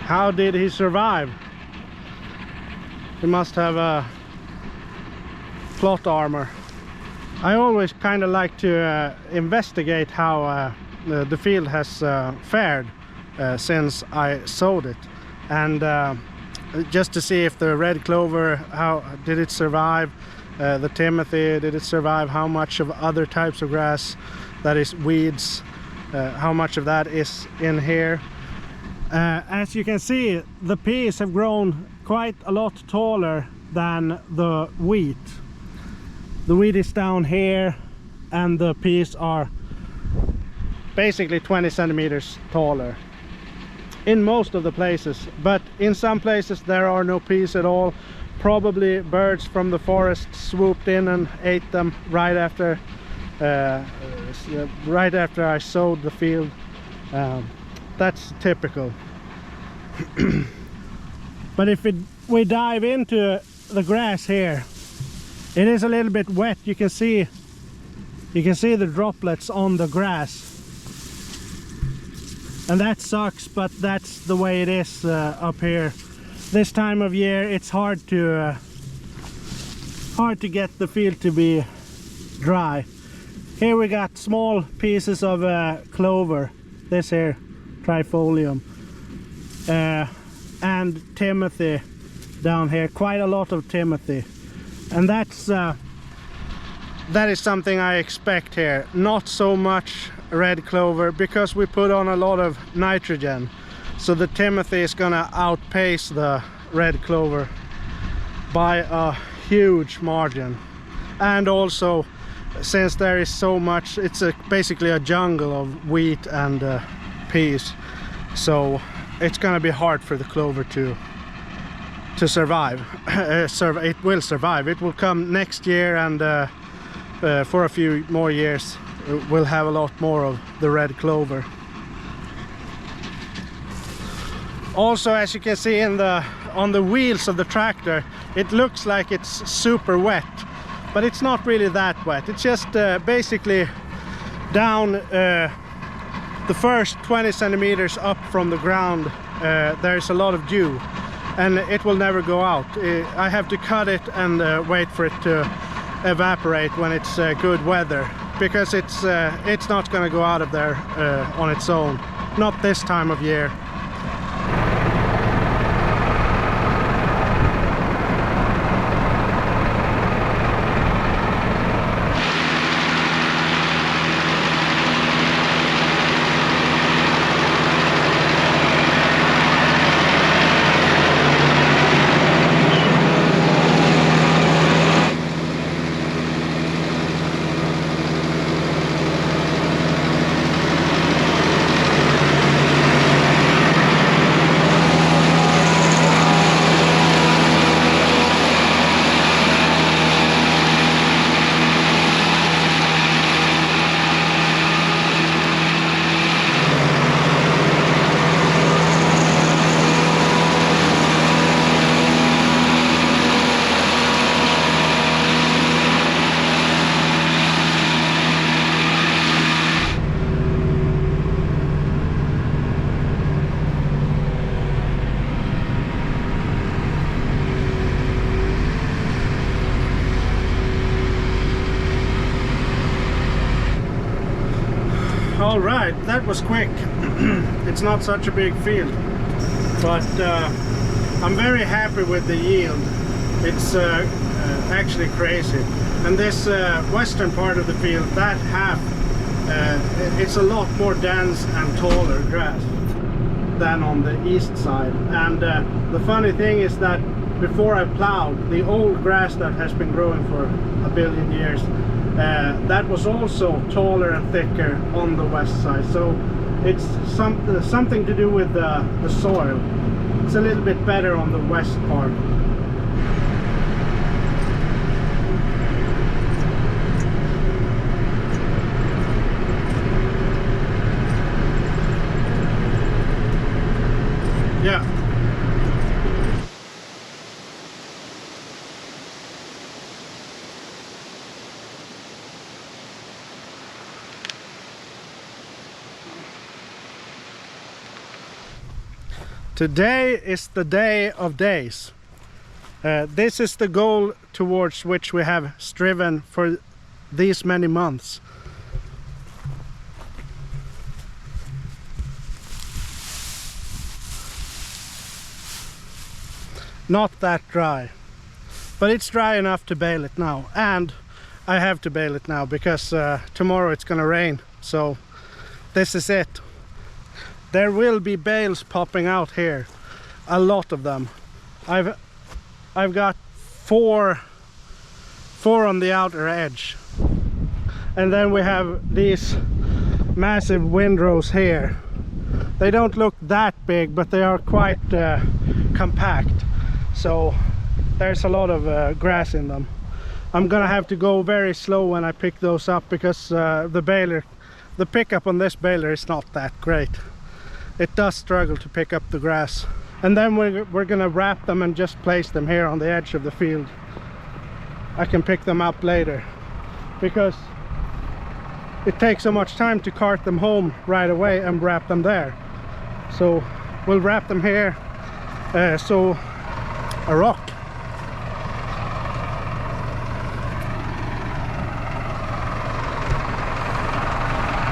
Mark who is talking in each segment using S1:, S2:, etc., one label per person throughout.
S1: How did he survive? He must have a plot armor. I always kind of like to investigate how the field has fared since I sowed it, and just to see if the red clover, how did it survive, the timothy, did it survive, how much of other types of grass, that is weeds, how much of that is in here. As you can see, the peas have grown quite a lot taller than the wheat. The wheat is down here and the peas are basically 20 centimeters taller in most of the places, but in some places there are no peas at all. Probably birds from the forest swooped in and ate them right after I sowed the field. That's typical. But if we dive into the grass here, it is a little bit wet. You can see the droplets on the grass, and that sucks, but that's the way it is up here. This time of year it's hard to get the field to be dry. Here we got small pieces of clover, this here, trifolium, and timothy down here, quite a lot of timothy. And that is something I expect here. Not so much red clover, because we put on a lot of nitrogen, so the timothy is gonna outpace the red clover by a huge margin. And also, since there is so much, it's basically a jungle of wheat and peas, so it's gonna be hard for the clover to survive. It will survive. It will come next year, and for a few more years we'll have a lot more of the red clover. Also, as you can see on the wheels of the tractor, it looks like it's super wet, but it's not really that wet. It's just basically down the first 20 centimeters up from the ground, there's a lot of dew, and it will never go out. I have to cut it and wait for it to evaporate when it's good weather, because it's not going to go out of there on its own, not this time of year. All right, that was quick. It's not such a big field, but I'm very happy with the yield. It's actually crazy. And this western part of the field, that half, it's a lot more dense and taller grass than on the east side. And the funny thing is that before I plowed, the old grass that has been growing for a billion years, that was also taller and thicker on the west side. So it's something to do with the soil. It's a little bit better on the west part. Yeah. Today is the day of days. This is the goal towards which we have striven for these many months. Not that dry, but it's dry enough to bale it now, and I have to bale it now because tomorrow it's gonna rain, so this is it. There will be bales popping out here, a lot of them. I've got four on the outer edge, and then we have these massive windrows here. They don't look that big, but they are quite compact, so there's a lot of grass in them. I'm gonna have to go very slow when I pick those up because the pickup on this baler is not that great. It does struggle to pick up the grass. And then we're gonna wrap them and just place them here on the edge of the field. I can pick them up later because it takes so much time to cart them home right away and wrap them there. So we'll wrap them here. So a rock.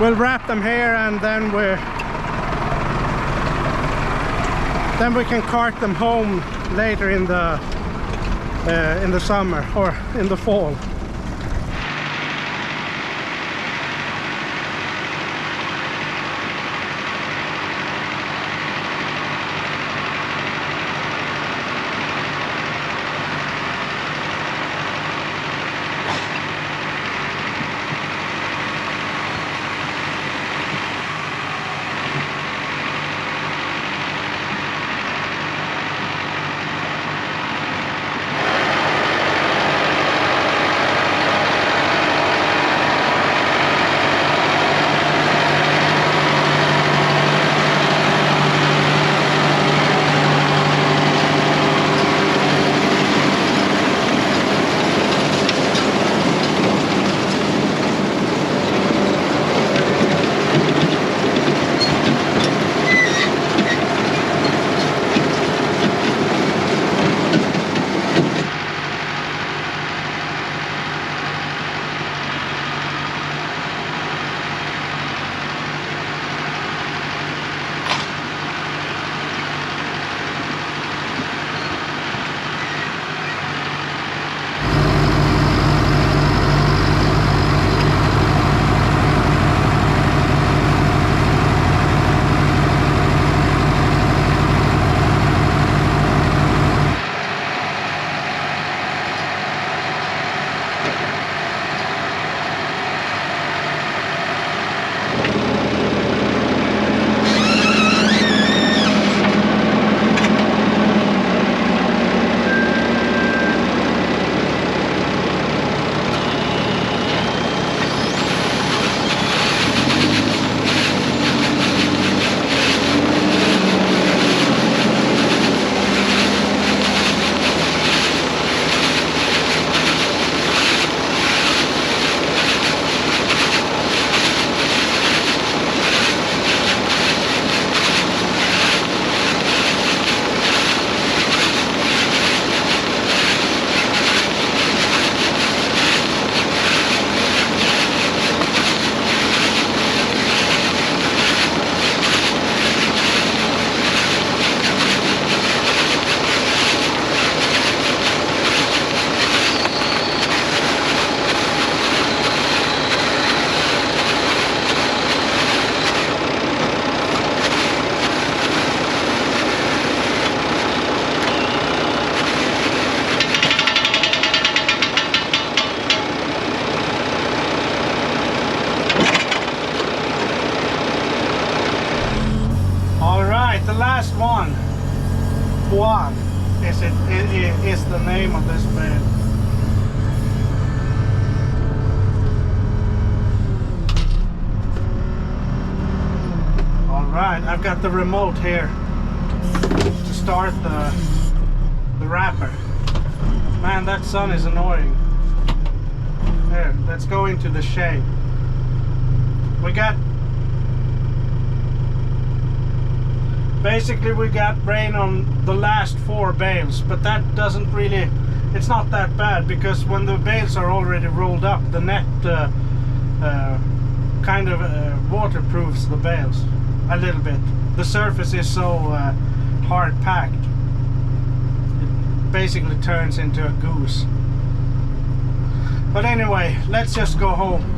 S1: We'll wrap them here, and then we can cart them home later in the summer or in the fall. One is the name of this bed. Alright, I've got the remote here to start the wrapper. Man, that sun is annoying. There, let's go into the shade. Basically we got rain on the last 4 bales, but that doesn't really, it's not that bad, because when the bales are already rolled up, the net kind of waterproofs the bales a little bit. The surface is so hard packed, it basically turns into a goose. But anyway, let's just go home.